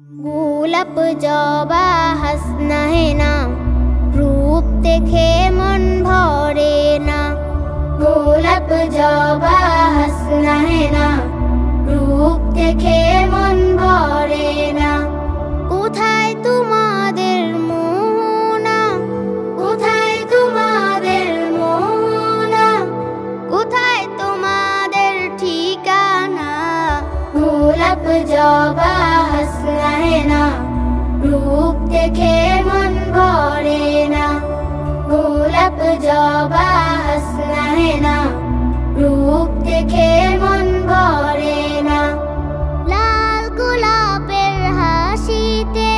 গোলাপ জবা হাসনা হে না, রূপ দেখে মন ভরে না। গোলাপ জবা হাসনা হে না, রূপ দেখে মন ভরে না। কোথায় তোমাদের মোহনা, কোথায় তোমাদের মোহনা, কোথায় তোমাদের ঠিকানা। গোলাপ জবা হাসনা হে না, রূপ দেখে মন ভরে না। গোলাপ জবা হাসনা হে না, রূপ দেখে মন ভরে না। লাল গোলাপের হাসিতে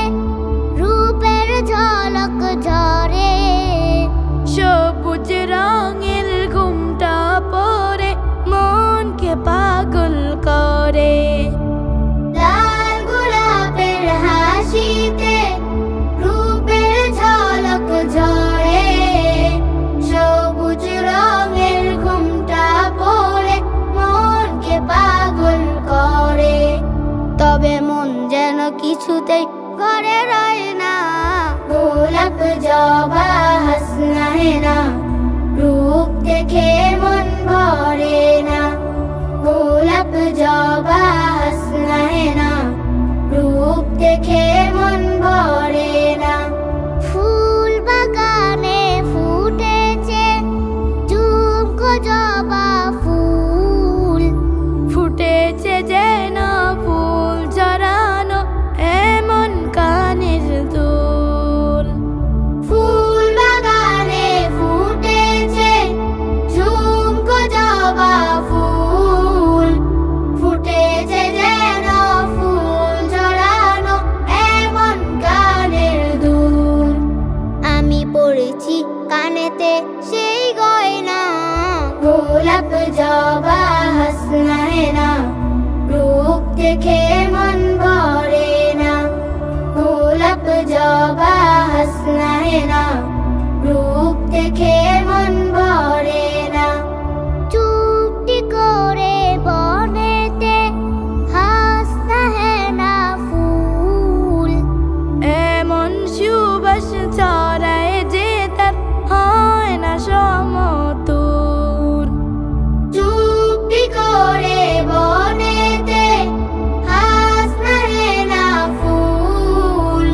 রূপের ঝলক ঝরে, সবুজ রঙের ঘুমটা পরে মনকে পাগল করে। লাল গোলাপের হাসিতে রূপের ঝলক ঝরে, সবুজ রঙের ঘুমটা পরে মনকে পাগল করে। তবে মন যেন কিছুতেই ঘরে রয় না। গোলাপ জবা হাসনা হে না, রূপ দেখে মন ভরে না। গোলাপ জবা হাসনা হে না, রূপ দেখে মন ভরে না। ফুল বাগানে ফুটেছে ঝুমকো জবা ফুল, ফুটেছে যেন ফুল জড়ানো এমন কানের দুল। ফুল বাগানে ফুটেছে ঝুমকো জবা ফুল, ফুটেছে যেন ফুল জড়ানো এমন কানের দুল। আমি পড়েছি কানেতে সেই গয়না। গোলাপ জবা হাসনা হে না, রূপ দেখে মন ভরে না। গোলাপ জবা হাসনা হে না, রূপ দেখে মন ভরে না। চুপটি করে বনেতে হাসনা হে না ফুল, এমন সুবাস ছড়ায় যে তার হয় না সমতুল। চুপটি করে বনেতে হাসনা হে না ফুল,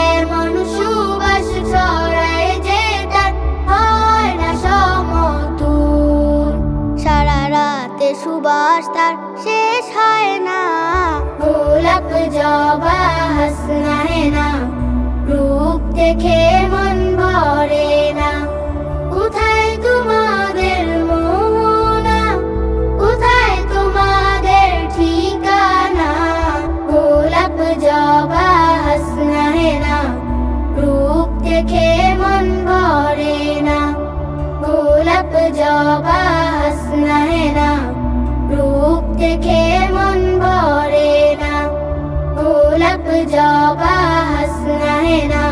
এমন সুবাস ছড়ায় যে তার হয় না সমতুল। সারা রাতে সুবাস তার শেষ হয় না। গোলাপ জবা হাসনা হে না, রূপ দেখে মন ভরে না। কোথায় তোমাদের মোহনা, কোথায় তোমাদের ঠিকানা। গোলাপ জবা হাসনা হে না, রূপ দেখে মন ভরে না। গোলাপ জবা হাসনা হে না, রূপ দেখে মন ভরে না। গোলাপ জবা হাসনা হে না।